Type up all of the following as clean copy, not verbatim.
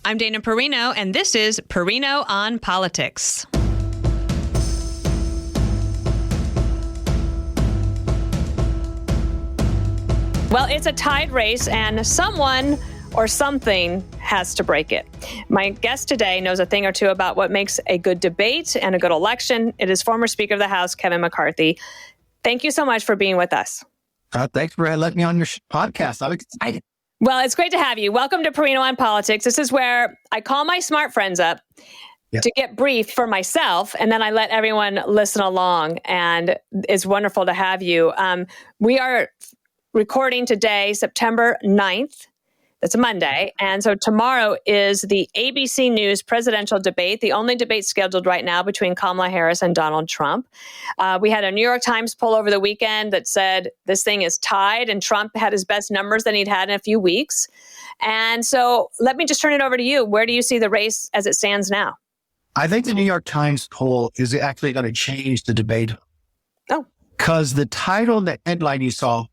I'm Dana Perino, and this is Perino on Politics. Well, it's a tied race, and someone or something has to break it. My guest today knows a thing or two about what makes a good debate and a good election. It is former Speaker of the House, Kevin McCarthy. Thank you so much for being with us. Thanks for letting me on your podcast. I'm excited. Well, it's great to have you. Welcome to Perino on Politics. This is where I call my smart friends up to get briefed for myself, and then I let everyone listen along, and it's wonderful to have you. We are recording today, September 9th. That's a Monday. And so tomorrow is the ABC News presidential debate, the only debate scheduled right now between Kamala Harris and Donald Trump. We had a New York Times poll over the weekend that said this thing is tied, and Trump had his best numbers than he'd had in a few weeks. And so let me just turn it over to you. Where do you see the race as it stands now? I think the New York Times poll is actually going to change the debate. Oh. Because the title, the headline you saw,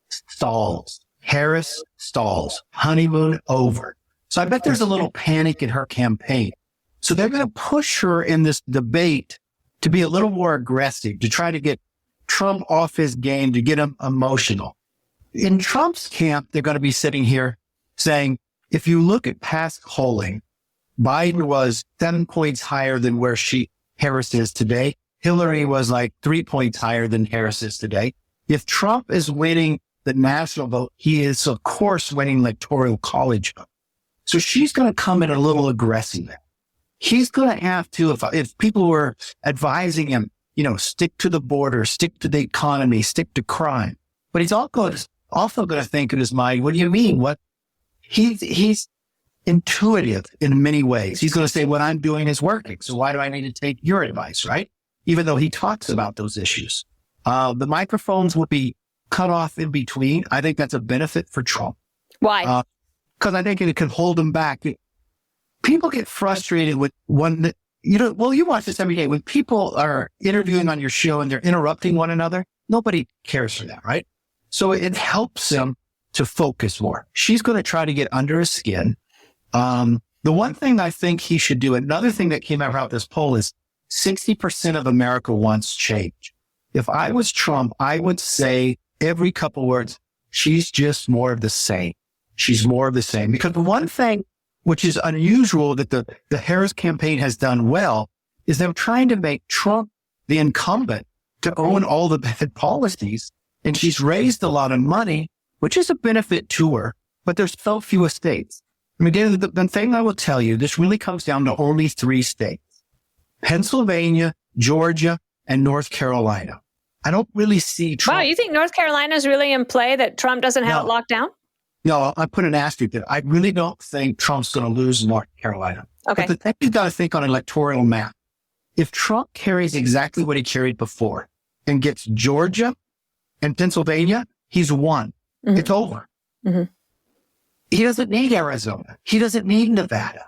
stalls. Harris stalls. Honeymoon over. So I bet there's a little panic in her campaign. So they're going to push her in this debate to be a little more aggressive, to try to get Trump off his game, to get him emotional. In Trump's camp, they're going to be sitting here saying, if you look at past polling, Biden was 7 points higher than where Harris is today. Hillary was like 3 points higher than Harris is today. If Trump is winning the national vote, he is, of course, winning electoral college vote. So she's going to come in a little aggressive. He's going to have to, if people were advising him, stick to the border, stick to the economy, stick to crime. But he's also going to think in his mind, what do you mean? What? He's intuitive in many ways. He's going to say, what I'm doing is working. So why do I need to take your advice, right? Even though he talks about those issues. The microphones will be cut off in between. I think that's a benefit for Trump. Why? Because I think it can hold him back. People get frustrated with you watch this every day. When people are interviewing on your show and they're interrupting one another, nobody cares for that, right? So it helps him to focus more. She's going to try to get under his skin. The one thing I think he should do, another thing that came out of this poll is 60% of America wants change. If I was Trump, I would say every couple words, she's just more of the same. She's more of the same. Because the one thing which is unusual that the Harris campaign has done well is they're trying to make Trump the incumbent to own all the bad policies. And she's raised a lot of money, which is a benefit to her, but there's so few states. I mean, the thing I will tell you, this really comes down to only 3 states: Pennsylvania, Georgia, and North Carolina. I don't really see Trump. Wow, you think North Carolina is really in play, that Trump doesn't have it locked down? No, I put an asterisk there. I really don't think Trump's going to lose North Carolina. Okay. But the thing you've got to think on an electoral map, if Trump carries exactly what he carried before and gets Georgia and Pennsylvania, he's won. Mm-hmm. It's over. Mm-hmm. He doesn't need Arizona. He doesn't need Nevada.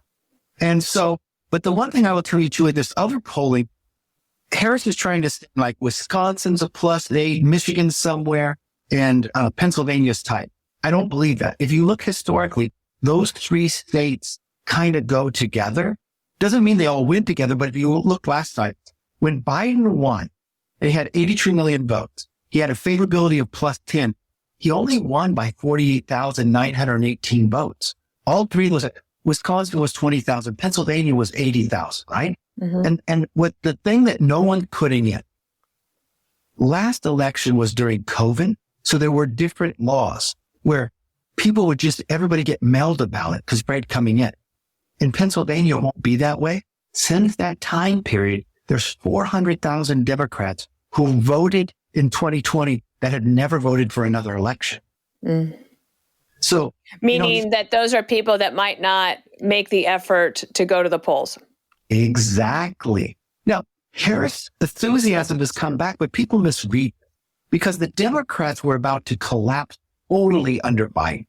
And so, but the one thing I will tell you too, in this other polling, Harris is trying to, like, Wisconsin's a +8, Michigan's somewhere, and Pennsylvania's tight. I don't believe that. If you look historically, those 3 states kind of go together. Doesn't mean they all win together, but if you look last time, when Biden won, they had 83 million votes. He had a favorability of +10. He only won by 48,918 votes. All 3 Wisconsin was 20,000. Pennsylvania was 80,000, right? Mm-hmm. And what the thing that no one could in yet, last election was during COVID. So there were different laws where people would everybody get mailed a ballot because Brad coming in. In Pennsylvania, it won't be that way. Since that time period, there's 400,000 Democrats who voted in 2020 that had never voted for another election. Mm. So, meaning that those are people that might not make the effort to go to the polls. Exactly. Now, Harris' enthusiasm has come back, but people misread it because the Democrats were about to collapse totally under Biden.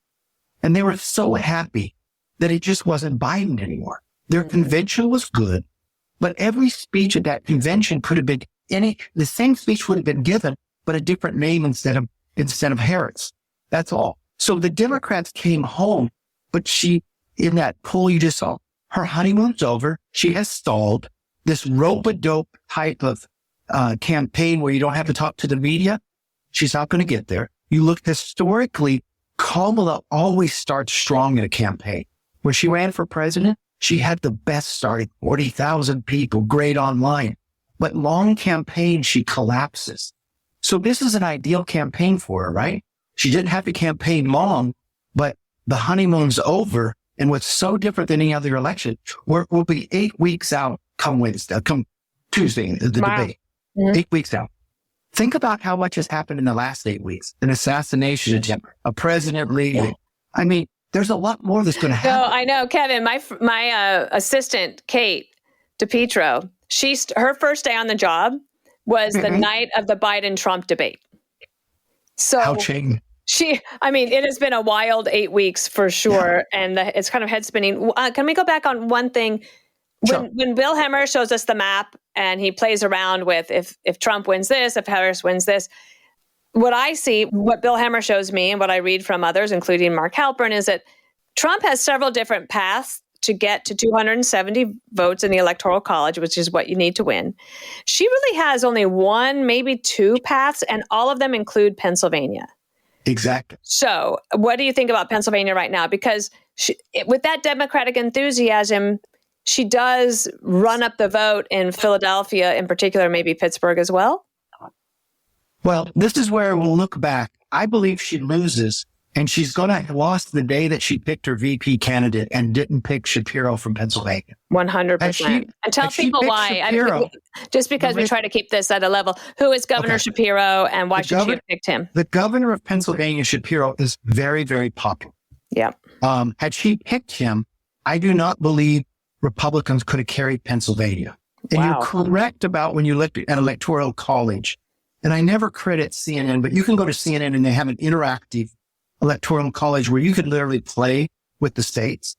And they were so happy that it just wasn't Biden anymore. Their convention was good, but every speech at that convention could have been the same speech would have been given, but a different name instead of Harris. That's all. So the Democrats came home, but in that poll you just saw, Her honeymoon's over. She has stalled. This rope-a-dope type of campaign where you don't have to talk to the media, she's not going to get there. You look historically, Kamala always starts strong in a campaign. When she ran for president, she had the best starting, 40,000 people, great online. But long campaign, she collapses. So this is an ideal campaign for her, right? She didn't have to campaign long, but the honeymoon's over. And what's so different than any other election, we'll be 8 weeks out come Tuesday, the debate. Mm-hmm. 8 weeks out. Think about how much has happened in the last 8 weeks. An assassination attempt, a president leaving. I mean, there's a lot more that's going to happen. No, I know, Kevin. My assistant, Kate DePietro, her first day on the job was the night of the Biden-Trump debate. So ouching. It has been a wild 8 weeks for sure, and it's kind of head spinning. Can we go back on one thing? When Bill Hemmer shows us the map and he plays around with if Trump wins this, if Harris wins this, what I see, what Bill Hemmer shows me and what I read from others, including Mark Halpern, is that Trump has several different paths to get to 270 votes in the Electoral College, which is what you need to win. She really has only one, maybe two paths, and all of them include Pennsylvania. Exactly. So what do you think about Pennsylvania right now? Because with that Democratic enthusiasm, she does run up the vote in Philadelphia in particular, maybe Pittsburgh as well. Well, this is where we'll look back. I believe she loses, and she's going to have lost the day that she picked her VP candidate and didn't pick Shapiro from Pennsylvania. 100%. And tell people why. Shapiro, just because we try to keep this at a level. Who is Governor Shapiro, and why should she have picked him? The governor of Pennsylvania, Shapiro, is very, very popular. Yeah. Had she picked him, I do not believe Republicans could have carried Pennsylvania. And you're correct about when you looked at Electoral College. And I never credit CNN, but you can go to CNN and they have an interactive Electoral College where you could literally play with the states.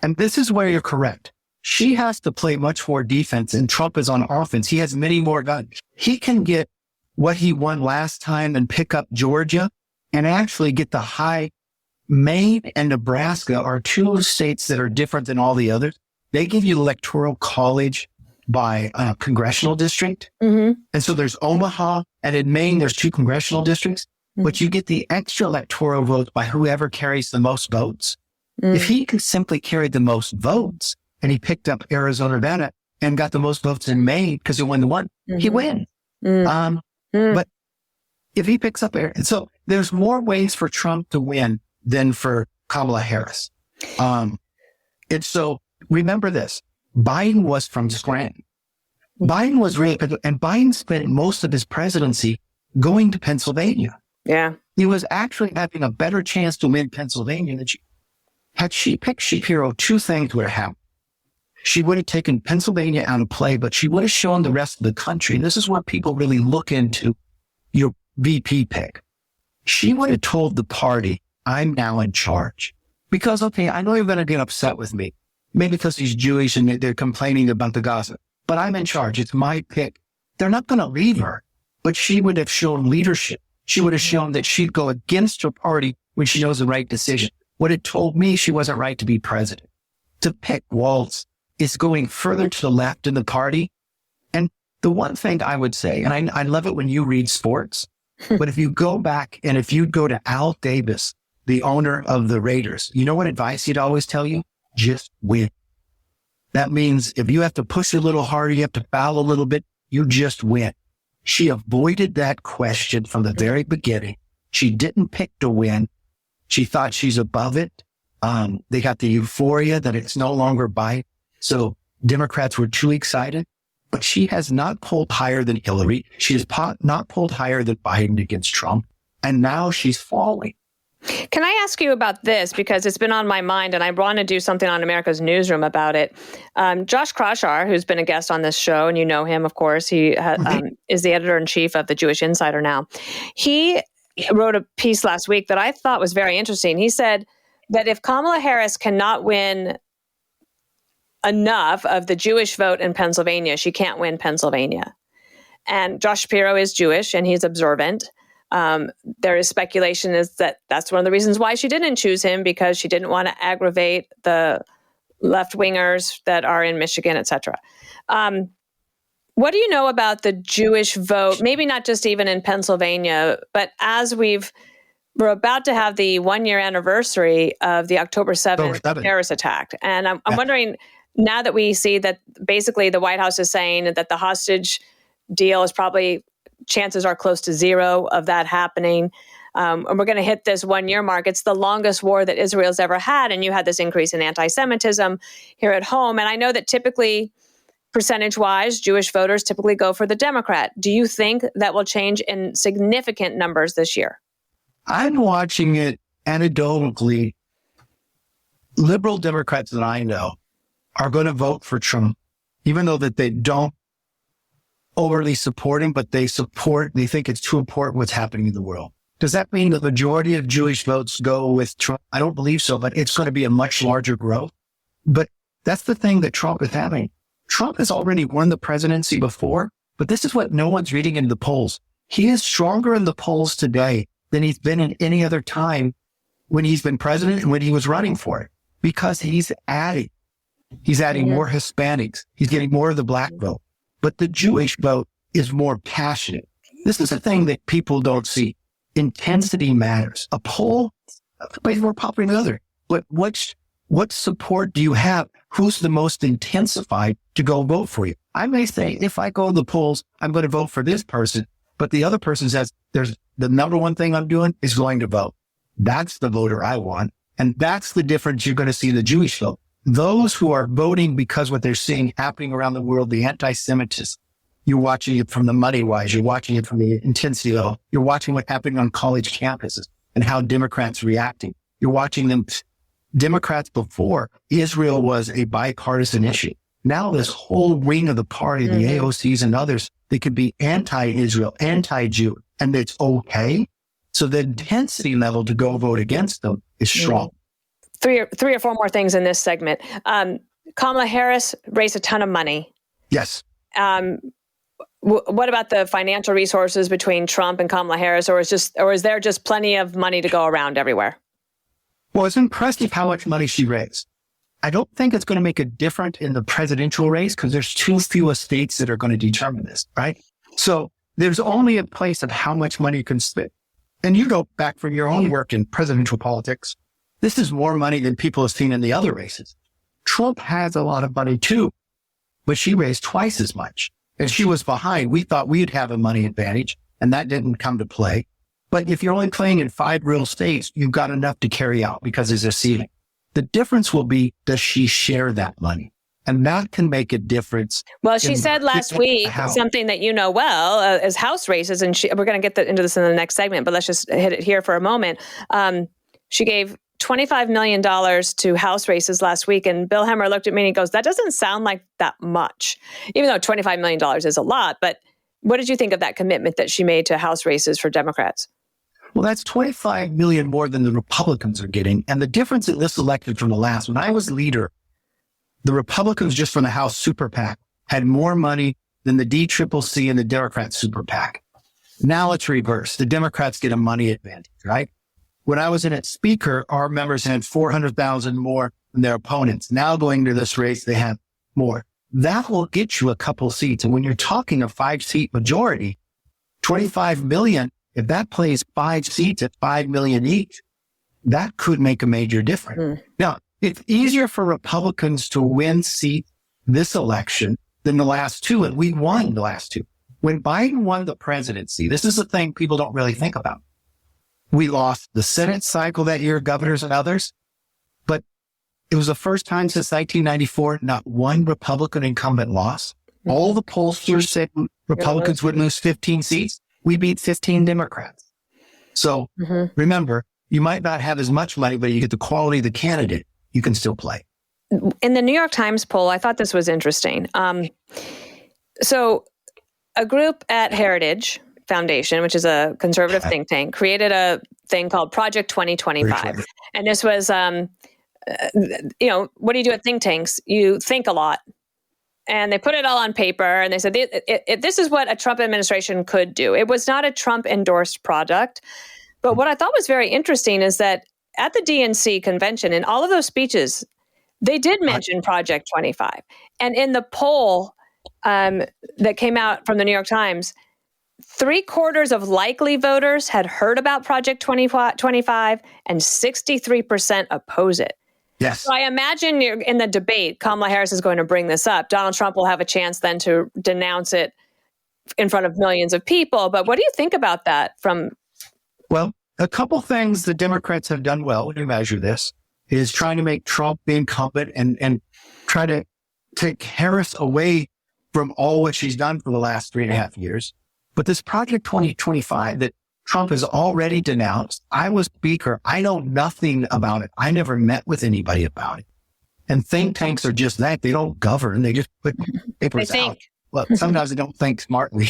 And this is where you're correct. She has to play much more defense, and Trump is on offense. He has many more guns. He can get what he won last time and pick up Georgia and actually get the high. Maine and Nebraska are two states that are different than all the others. They give you Electoral College by congressional district. Mm-hmm. And so there's Omaha, and in Maine, there's 2 congressional districts, but you get the extra electoral votes by whoever carries the most votes. If he could simply carry the most votes, and he picked up Arizona, Nevada, and got the most votes in Maine because he won the one, he wins. But if he picks up so there's more ways for Trump to win than for Kamala Harris. And so remember this, Biden was from Scranton. Biden was really, and Biden spent most of his presidency going to Pennsylvania. Yeah. He was actually having a better chance to win Pennsylvania than had she picked Shapiro. 2 things would have happened. She would have taken Pennsylvania out of play, but she would have shown the rest of the country. This is what people really look into your VP pick. She would have told the party, I'm now in charge. Because, okay, I know you're going to get upset with me. Maybe because he's Jewish and they're complaining about the gossip. But I'm in charge. It's my pick. They're not going to leave her. But she would have shown leadership. She would have shown that she'd go against her party when she knows the right decision. Would have told me she wasn't right to be president. To pick Walz is going further to the left in the party. And the one thing I would say, and I love it when you read sports, but if you go back and if you go to Al Davis, the owner of the Raiders, you know what advice he'd always tell you? Just win. That means if you have to push a little harder, you have to foul a little bit, you just win. She avoided that question from the very beginning. She didn't pick to win. She thought she's above it. They got the euphoria that it's no longer Biden. So Democrats were too excited, but she has not pulled higher than Hillary. She has not pulled higher than Biden against Trump. And now she's falling. Can I ask you about this? Because it's been on my mind and I want to do something on America's Newsroom about it. Josh Kroshar, who's been a guest on this show, and you know him, of course, he is the editor-in-chief of the Jewish Insider now. He wrote a piece last week that I thought was very interesting. He said that if Kamala Harris cannot win enough of the Jewish vote in Pennsylvania, she can't win Pennsylvania. And Josh Shapiro is Jewish and he's observant. There is speculation is that that's one of the reasons why she didn't choose him, because she didn't want to aggravate the left-wingers that are in Michigan, et cetera. What do you know about the Jewish vote? Maybe not just even in Pennsylvania, but as we're about to have the 1-year anniversary of the October 7th terrorist attack. And I'm wondering, now that we see that basically the White House is saying that the hostage deal is probably, chances are close to zero of that happening. And we're going to hit this 1-year mark. It's the longest war that Israel's ever had. And you had this increase in anti-Semitism here at home. And I know that typically, percentage-wise, Jewish voters typically go for the Democrat. Do you think that will change in significant numbers this year? I'm watching it anecdotally. Liberal Democrats that I know are going to vote for Trump, even though that they don't overly support him, but they think it's too important what's happening in the world. Does that mean the majority of Jewish votes go with Trump? I don't believe so, but it's going to be a much larger growth. But that's the thing that Trump is having. Trump has already won the presidency before, but this is what no one's reading in the polls. He is stronger in the polls today than he's been in any other time when he's been president and when he was running for it, because he's adding more Hispanics. He's getting more of the black vote, but the Jewish vote is more passionate. This is a thing that people don't see. Intensity matters. A poll is more popular than the other. But what support do you have? Who's the most intensified to go vote for you? I may say, if I go to the polls, I'm going to vote for this person, but the other person says, there's the number one thing I'm doing is going to vote. That's the voter I want. And that's the difference you're going to see in the Jewish vote. Those who are voting because what they're seeing happening around the world, the anti-Semitism, you're watching it from the money wise, you're watching it from the intensity level, you're watching what's happening on college campuses and how Democrats reacting. You're watching them. Democrats before, Israel was a bipartisan issue. Now this whole wing of the party, the AOCs and others, they could be anti-Israel, anti-Jew, and it's okay. So the intensity level to go vote against them is strong. Three or four more things in this segment. Kamala Harris raised a ton of money. Yes. What about the financial resources between Trump and Kamala Harris, or is there just plenty of money to go around everywhere? Well, it's impressive how much money she raised. I don't think it's going to make a difference in the presidential race because there's too few states that are going to determine this, right? So there's only a place of how much money you can spend. And you go back from your own work in presidential politics. This is more money than people have seen in the other races. Trump has a lot of money too, but she raised twice as much. And she was behind. We thought we'd have a money advantage, and that didn't come to play. But if you're only playing in 5 real states, you've got enough to carry out because there's a ceiling. The difference will be, does she share that money? And that can make a difference. Well, she said last week something that you know well, as House races, and we're going to get into this in the next segment, but let's just hit it here for a moment. She gave $25 million to House races last week, and Bill Hemmer looked at me and he goes, that doesn't sound like that much, even though $25 million is a lot. But what did you think of that commitment that she made to House races for Democrats? Well, that's $25 million more than the Republicans are getting. And the difference in this election from the last, when I was leader, the Republicans just from the House Super PAC had more money than the DCCC and the Democrat Super PAC. Now it's reversed. The Democrats get a money advantage, right? When I was in it speaker, our members had 400,000 more than their opponents. Now going to this race, they have more. That will get you a couple seats. And when you're talking a 5-seat majority, 25 million, if that plays 5 seats at 5 million each, that could make a major difference. Now, it's easier for Republicans to win seats this election than the last two, and we won the last two. When Biden won the presidency, this is the thing people don't really think about. We lost the Senate cycle that year, governors and others, but it was the first time since 1994, not one Republican incumbent lost. All the pollsters said Republicans would lose 15 seats. We beat 15 Democrats. So remember, you might not have as much money, but you get the quality of the candidate, you can still play. In the New York Times poll, I thought this was interesting. So a group at Heritage Foundation, which is a conservative think tank, created a thing called Project 2025. And this was, what do you do at think tanks? You think a lot. And they put it all on paper, and they said, this is what a Trump administration could do. It was not a Trump-endorsed product. But what I thought was very interesting is that at the DNC convention, in all of those speeches, They did mention Project 25. And in the poll that came out from the New York Times, 3/4 of likely voters had heard about Project 25 and 63% oppose it. Yes. So I imagine in the debate, Kamala Harris is going to bring this up. Donald Trump will have a chance then to denounce it in front of millions of people. But what do you think about that Well, a couple things the Democrats have done well when you measure this is trying to make Trump the incumbent and try to take Harris away from all what she's done for the last 3.5 years. But this Project 2025 that Trump has already denounced, I was speaker. I know nothing about it. I never met with anybody about it. And think tanks are just that. They don't govern. They just put papers out. Well, sometimes they don't think smartly.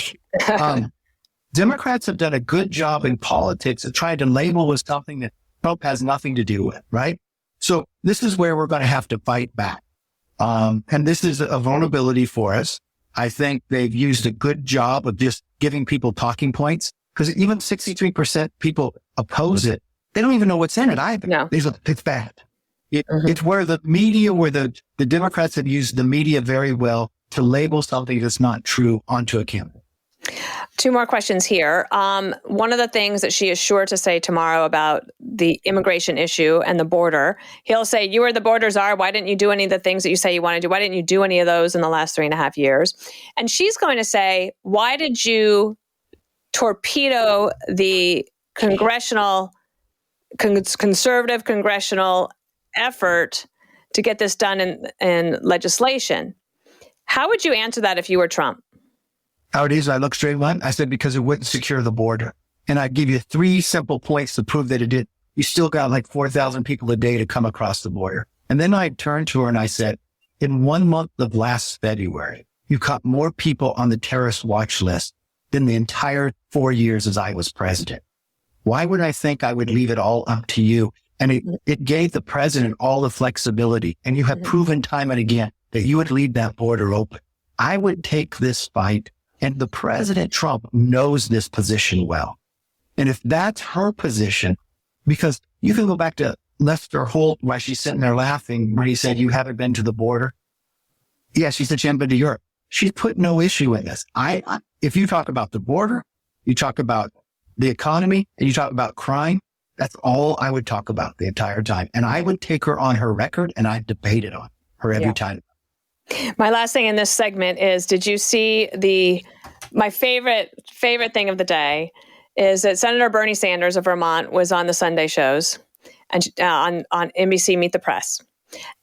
Democrats have done a good job in politics of trying to label with something that Trump has nothing to do with, right? So this is where we're going to have to fight back. And this is a vulnerability for us. I think they've used a good job of just giving people talking points, because even 63% people oppose it. They don't even know what's in it either. No. It's bad. It's where the media, where the Democrats have used the media very well to label something that's not true onto a candidate. 2 more questions here. One of the things that she is sure to say tomorrow about the immigration issue and the border, he'll say, you were the border czar. Why didn't you do any of the things that you say you want to do? Why didn't you do any of those in the last 3.5 years? And she's going to say, why did you torpedo the conservative congressional effort to get this done in legislation? How would you answer that if you were Trump? How it is, I look straight at I said, because it wouldn't secure the border. And I'd give you 3 simple points to prove that it did. You still got like 4,000 people a day to come across the border. And then I turned to her and I said, in 1 month of last February, you caught more people on the terrorist watch list than the entire 4 years as I was president. Why would I think I would leave it all up to you? And it gave the president all the flexibility. And you have proven time and again that you would leave that border open. I would take this fight. And the President Trump knows this position well. And if that's her position, because you can go back to Lester Holt while she's sitting there laughing when he said, you haven't been to the border. Yeah, she said she hadn't been to Europe. She's put no issue in this. If you talk about the border, you talk about the economy, and you talk about crime, that's all I would talk about the entire time. And I would take her on her record and I'd debate it on her every time. My last thing in this segment is, did you see my favorite thing of the day is that Senator Bernie Sanders of Vermont was on the Sunday shows and on NBC Meet the Press.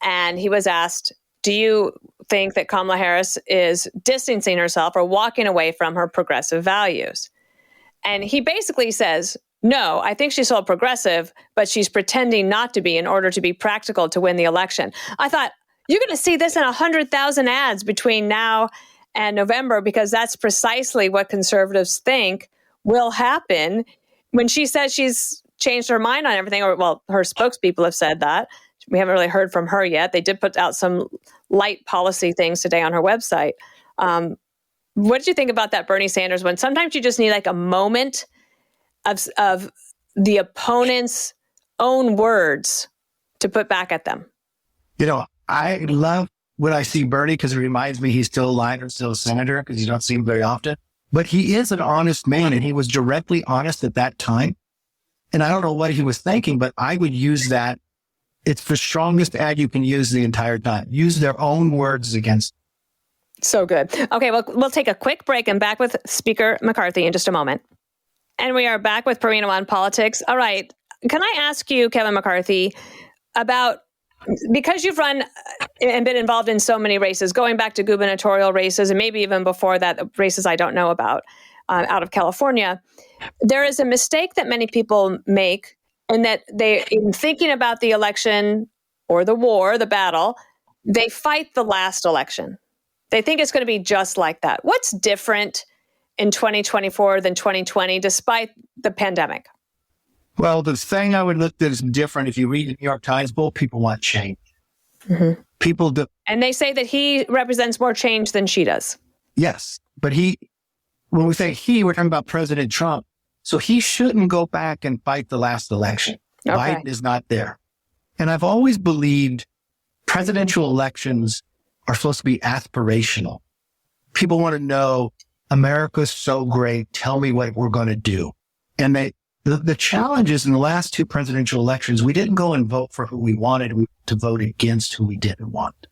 And he was asked, do you think that Kamala Harris is distancing herself or walking away from her progressive values? And he basically says, no, I think she's still progressive, but she's pretending not to be in order to be practical to win the election. I thought, you're going to see this in 100,000 ads between now and November, because that's precisely what conservatives think will happen when she says she's changed her mind on everything. Or, well, her spokespeople have said that. We haven't really heard from her yet. They did put out some light policy things today on her website. What did you think about that Bernie Sanders one? Sometimes you just need like a moment of the opponent's own words to put back at them. You know, I love when I see Bernie because it reminds me he's still alive and still a senator, because you don't see him very often. But he is an honest man, and he was directly honest at that time. And I don't know what he was thinking, but I would use that. It's the strongest ad you can use the entire time. Use their own words against. So good. Okay, well, we'll take a quick break and back with Speaker McCarthy in just a moment. And we are back with Perino on Politics. All right. Can I ask you, Kevin McCarthy, about, because you've run and been involved in so many races, going back to gubernatorial races, and maybe even before that, races I don't know about, out of California, there is a mistake that many people make in that they, in thinking about the election or the war, the battle, they fight the last election. They think it's going to be just like that. What's different in 2024 than 2020, despite the pandemic? Well, the thing I would look at is different. If you read the New York Times poll, people want change. Mm-hmm. People do. And they say that he represents more change than she does. Yes. But when we say he, we're talking about President Trump. So he shouldn't go back and fight the last election. Okay. Biden is not there. And I've always believed presidential elections are supposed to be aspirational. People want to know, America's so great. Tell me what we're going to do. And the challenge is in the last two presidential elections, we didn't go and vote for who we wanted to vote against who we didn't want.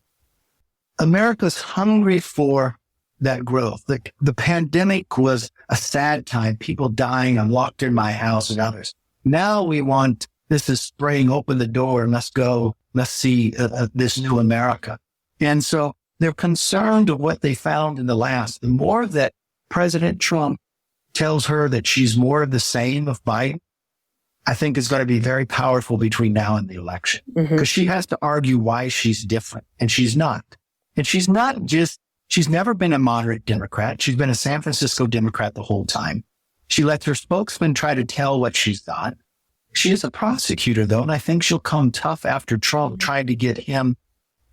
America's hungry for that growth. The pandemic was a sad time, people dying. I'm locked in my house and others. Now we want, this is spraying open the door and let's go, let's see this new America. And so they're concerned of what they found in the last. The more that President Trump tells her that she's more of the same of Biden, I think is going to be very powerful between now and the election, because she has to argue why she's different, and she's not. And she's never been a moderate Democrat. She's been a San Francisco Democrat the whole time. She lets her spokesman try to tell what she's not. She is a prosecutor, though, and I think she'll come tough after Trump, trying to get him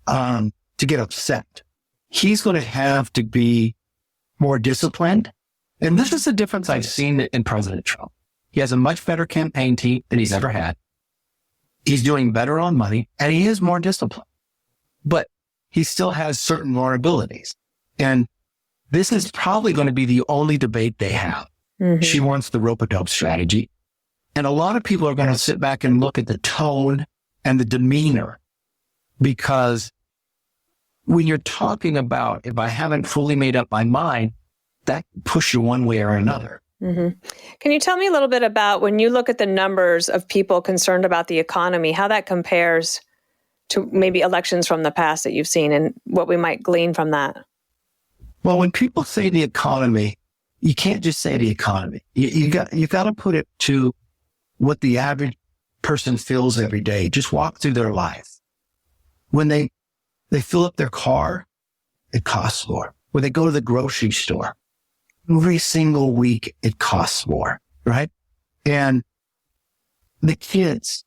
to get upset. He's going to have to be more disciplined. And this is the difference I've seen in President Trump. He has a much better campaign team than he's ever had. He's doing better on money, and he is more disciplined. But he still has certain vulnerabilities. And this is probably going to be the only debate they have. She wants the rope-a-dope strategy. And a lot of people are going to sit back and look at the tone and the demeanor, because when you're talking about, if I haven't fully made up my mind, that can push you one way or another. Can you tell me a little bit about, when you look at the numbers of people concerned about the economy, how that compares to maybe elections from the past that you've seen, and what we might glean from that? Well, when people say the economy, you can't just say the economy. You got to put it to what the average person feels every day. Just walk through their life. When they fill up their car, it costs more. When they go to the grocery store, every single week, it costs more, right? And the kids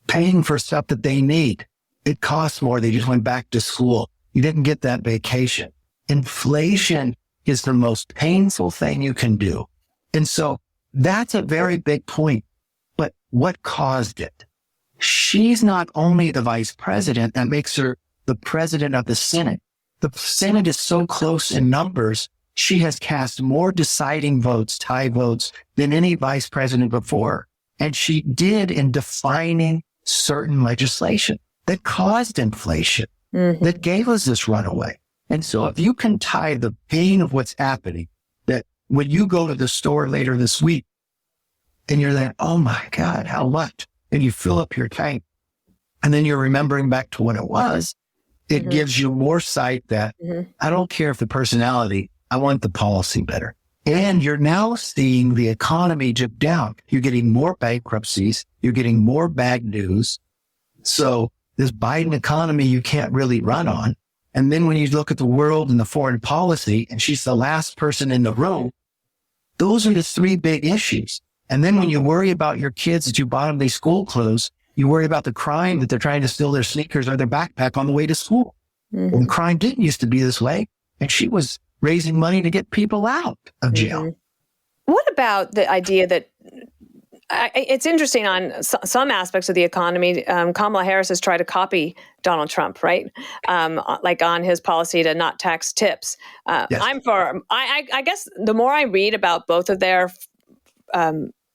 paying for stuff that they need, it costs more. They just went back to school. You didn't get that vacation. Inflation is the most painful thing you can do. And so that's a very big point. But what caused it? She's not only the vice president, that makes her the president of the Senate. The Senate is so close in numbers. She has cast more deciding votes, tie votes, than any vice president before. And she did in defining certain legislation that caused inflation, that gave us this runaway. And so if you can tie the pain of what's happening, that when you go to the store later this week and you're like, oh my God, how much? And you fill up your tank, and then you're remembering back to what it was, it gives you more sight that I don't care if the personality, I want the policy better. And you're now seeing the economy dip down. You're getting more bankruptcies. You're getting more bad news. So this Biden economy, you can't really run on. And then when you look at the world and the foreign policy, and she's the last person in the room, those are the three big issues. And then when you worry about your kids that you bought them these school clothes, you worry about the crime that they're trying to steal their sneakers or their backpack on the way to school. When crime didn't used to be this way, and she was raising money to get people out of jail. What about the idea that it's interesting on some aspects of the economy? Kamala Harris has tried to copy Donald Trump, right? Like on his policy to not tax tips. Yes. I guess the more I read about both of their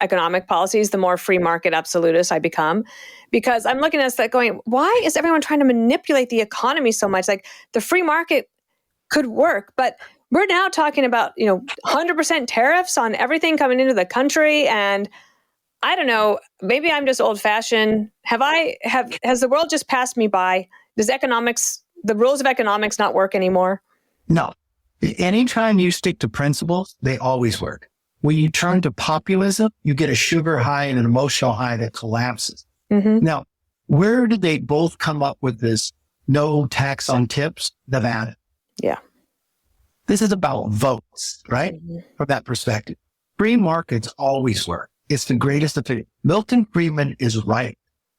economic policies, the more free market absolutist I become, because I'm looking at that going, why is everyone trying to manipulate the economy so much? Like, the free market could work, but we're now talking about, 100% tariffs on everything coming into the country. And I don't know, maybe I'm just old fashioned. Has the world just passed me by? Does the rules of economics not work anymore? No. Anytime you stick to principles, they always work. When you turn to populism, you get a sugar high and an emotional high that collapses. Now, where did they both come up with this no tax on tips? Nevada. Yeah. This is about votes, right? From that perspective. Free markets always work. It's the greatest of it. Milton Friedman is right,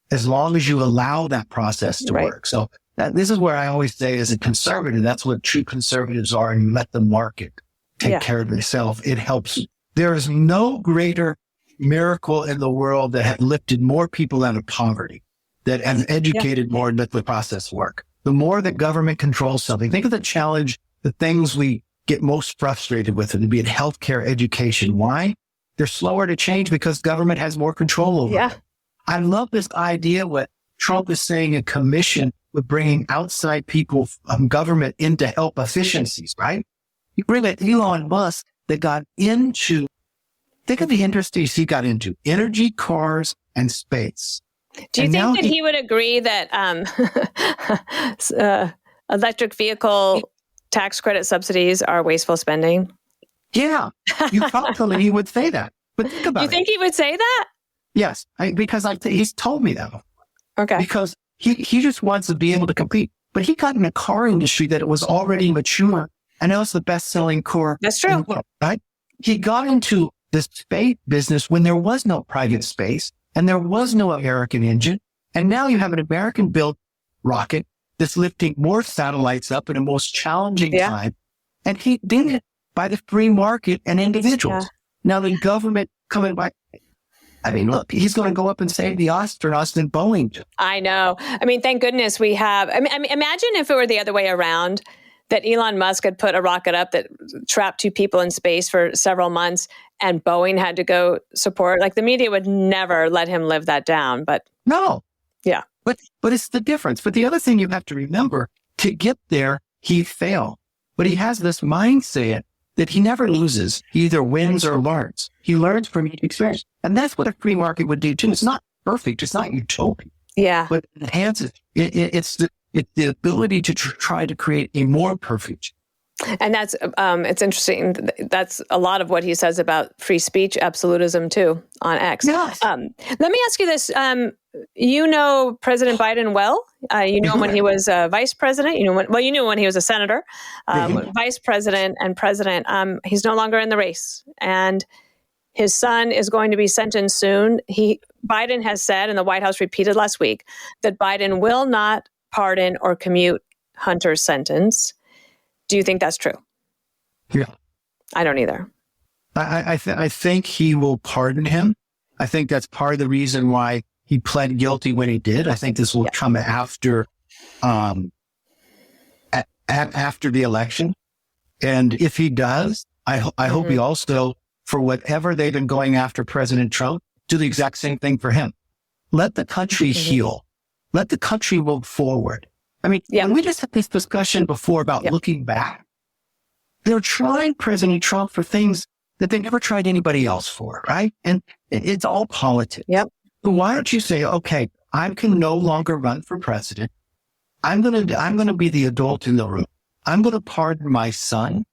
as long as you allow that process to work. So this is where I always say, as a conservative, that's what true conservatives are, and you let the market take care of itself. It helps. There is no greater miracle in the world that has lifted more people out of poverty, that has educated more and let the process work. the more that government controls something, think of the challenge, the things we get most frustrated with, and be it healthcare, education. Why? They're slower to change because government has more control over it. I love this idea what Trump is saying, a commission with bringing outside people, government in to help efficiencies, right? You bring in Elon Musk that got into, think of the industries he got into, energy, cars, and space. Do you think that he would agree that electric vehicle tax credit subsidies are wasteful spending? Yeah, you talk to him and he would say that. But think about it. You think he would say that? Yes, because he's told me that. Okay. Because he just wants to be able to compete. But he got in a car industry that it was already mature, and it was the best-selling car. That's true. In the world, right? He got into the space business when there was no private space and there was no American engine. And now you have an American-built rocket that's lifting more satellites up in a most challenging time. And he did it by the free market and individuals. Now the government coming by. I mean, look, he's going to go up and save the astronauts in Boeing. I know. I mean, thank goodness we have. I mean, imagine if it were the other way around, that Elon Musk had put a rocket up that trapped 2 people in space for several months and Boeing had to go support. Like, the media would never let him live that down. But no. Yeah. But it's the difference. But the other thing you have to remember, to get there, he failed. But he has this mindset that he never loses. He either wins or learns. He learns from each experience. And that's what a free market would do too. It's not perfect. It's not utopian. Yeah. But it enhances. It's the ability to try to create a more perfect. And that's, it's interesting. That's a lot of what he says about free speech absolutism too on X. Yes. Let me ask you this. You know President Biden well. You know him when he was vice president. You knew when he was a senator, vice president and president. He's no longer in the race, and his son is going to be sentenced soon. Biden has said, and the White House repeated last week, that Biden will not pardon or commute Hunter's sentence. Do you think that's true? Yeah. I don't either. I think he will pardon him. I think that's part of the reason why he pled guilty when he did. I think this will come after the election. And if he does, I hope he also, for whatever they've been going after President Trump, do the exact same thing for him. Let the country heal. Let the country move forward. I mean, when we just had this discussion before about looking back, they're trying President Trump for things that they never tried anybody else for, right? And it's all politics. Yep. So why don't you say, okay, I can no longer run for president. I'm going to be the adult in the room. I'm going to pardon my son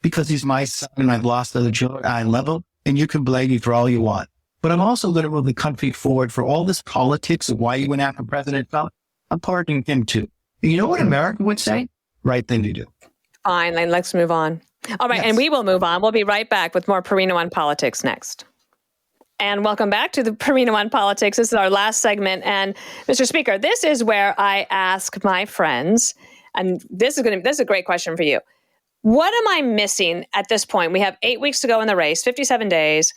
because he's my son and I've lost other children. I love him and you can blame me for all you want. But I'm also going to move the country forward for all this politics of why you went after President Trump. I'm pardoning him too. And you know what America would say? Right thing to do. Fine, let's move on. All right, and we will move on. We'll be right back with more Perino on Politics next. And welcome back to the Perino on Politics. This is our last segment. And Mr. Speaker, this is where I ask my friends, and this is a great question for you. What am I missing at this point? We have 8 weeks to go in the race, 57 days.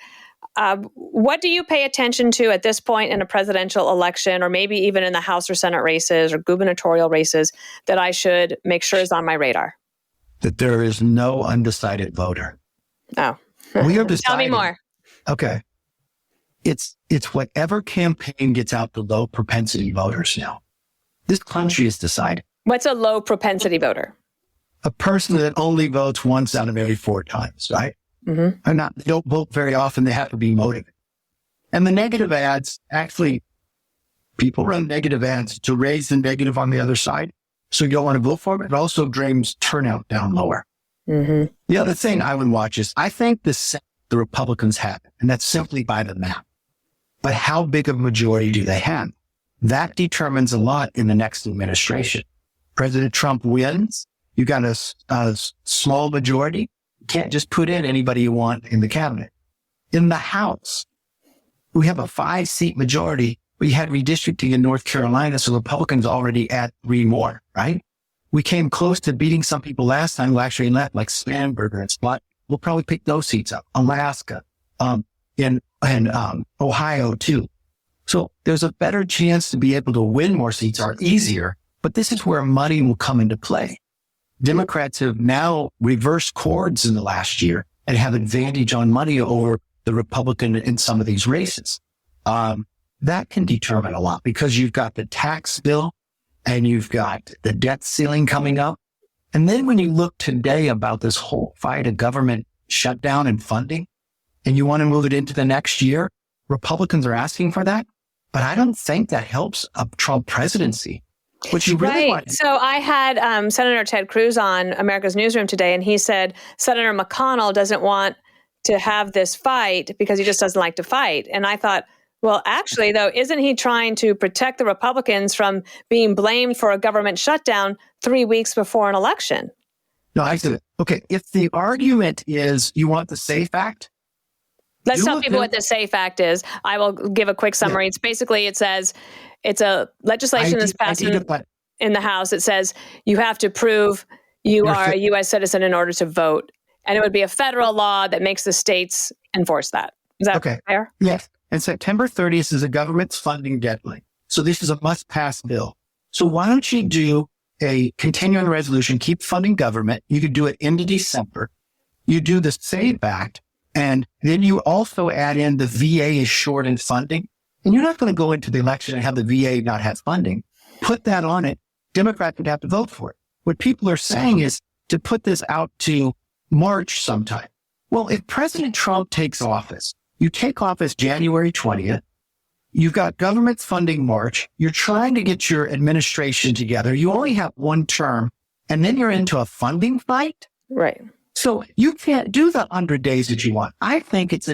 What do you pay attention to at this point in a presidential election, or maybe even in the House or Senate races or gubernatorial races, that I should make sure is on my radar? That there is no undecided voter. Oh, we are deciding. Tell me more. Okay. It's whatever campaign gets out the low propensity voters now. This country is decided. What's a low propensity voter? A person that only votes once out of every 4 times, right? They don't vote very often. They have to be motivated. And the negative ads, actually, people run negative ads to raise the negative on the other side. So you don't want to vote for them. It also brings turnout down lower. The other thing I would watch is, I think the Republicans have, and that's simply by the map. But how big of a majority do they have? That determines a lot in the next administration. President Trump wins. You got a small majority. You can't just put in anybody you want in the cabinet. In the House, we have a 5-seat majority. We had redistricting in North Carolina, so Republicans already at 3 more, right? We came close to beating some people last time who actually left, like Spanberger and Spot. We'll probably pick those seats up. Alaska, and Ohio too. So there's a better chance to be able to win more seats, or easier, But this is where money will come into play. Democrats have now reversed chords in the last year and have advantage on money over the Republican in some of these races. That can determine a lot because you've got the tax bill and you've got the debt ceiling coming up. And then when you look today about this whole fight of government shutdown and funding, and you want to move it into the next year, Republicans are asking for that. But I don't think that helps a Trump presidency. What you really want. So I had Senator Ted Cruz on America's Newsroom today, and he said Senator McConnell doesn't want to have this fight because he just doesn't like to fight. And I thought, well, actually, though, isn't he trying to protect the Republicans from being blamed for a government shutdown 3 weeks before an election? No, I said, okay, if the argument is you want the SAFE Act. Let's tell people what the SAFE Act is. I will give a quick summary. Yeah. It's basically, it says, it's a legislation that's passed in the House. It says you have to prove you are a U.S. citizen in order to vote. And it would be a federal law that makes the states enforce that. Is that fair? Yes. And September 30th is the government's funding deadline. So this is a must-pass bill. So why don't you do a continuing resolution, keep funding government. You could do it into December. You do the SAFE Act, and then you also add in the VA is short in funding. And you're not going to go into the election and have the VA not have funding. Put that on it. Democrats would have to vote for it. What people are saying is to put this out to March sometime. Well, if President Trump takes office, you take office January 20th, you've got government funding March, you're trying to get your administration together, you only have one term, and then you're into a funding fight? Right. So you can't do the 100 days that you want. I think it's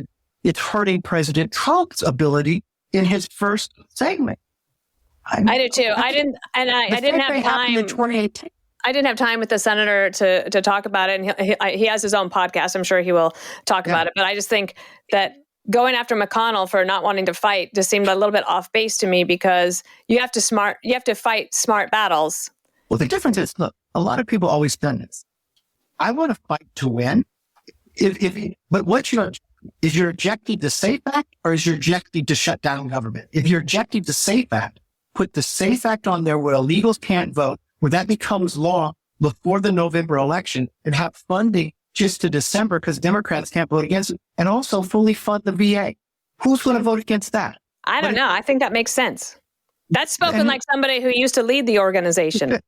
hurting President Trump's ability in his first segment. I do too. I didn't have time in 2018. I didn't have time with the senator to talk about it. And he has his own podcast. I'm sure he will talk about it. But I just think that going after McConnell for not wanting to fight just seemed a little bit off base to me because you have to fight smart battles. Well, the difference is, look, a lot of people always done this. I want to fight to win. But is your objective the SAFE Act or is your objective to shut down government? If you're objective to SAFE Act, put the SAFE Act on there where illegals can't vote, where that becomes law before the November election, and have funding just to December because Democrats can't vote against it, and also fully fund the VA. Who's going to vote against that? I don't know. I think that makes sense. That's spoken like somebody who used to lead the organization.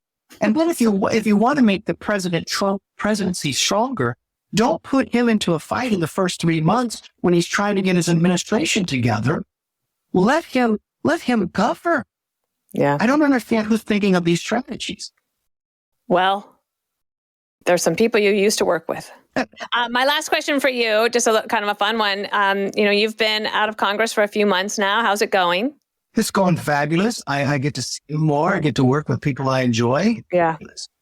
And then if you want to make the President Trump presidency stronger, don't put him into a fight in the first 3 months when he's trying to get his administration together. Let him govern. Yeah. I don't understand who's thinking of these strategies. Well, there's some people you used to work with. My last question for you, just kind of a fun one. You've been out of Congress for a few months now. How's it going? It's going fabulous. I get to see more. I get to work with people I enjoy. Yeah.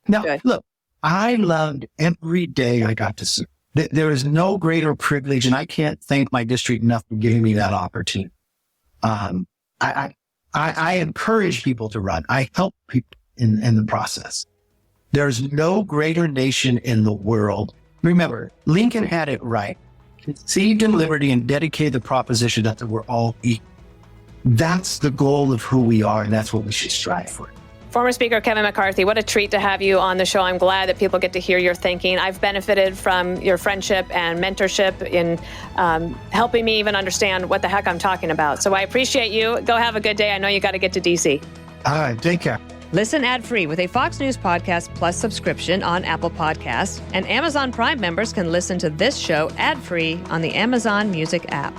Now, Look, I loved every day I got to see. There is no greater privilege, and I can't thank my district enough for giving me that opportunity. I encourage people to run. I help people in the process. There's no greater nation in the world. Remember, Lincoln had it right. Conceived in liberty and dedicated the proposition that we're all equal. That's the goal of who we are, and that's what we should strive for. Former Speaker Kevin McCarthy, what a treat to have you on the show. I'm glad that people get to hear your thinking. I've benefited from your friendship and mentorship in helping me even understand what the heck I'm talking about. So I appreciate you. Go have a good day. I know you got to get to D.C. All right, take care. Listen ad-free with a Fox News Podcast Plus subscription on Apple Podcasts, and Amazon Prime members can listen to this show ad-free on the Amazon Music app.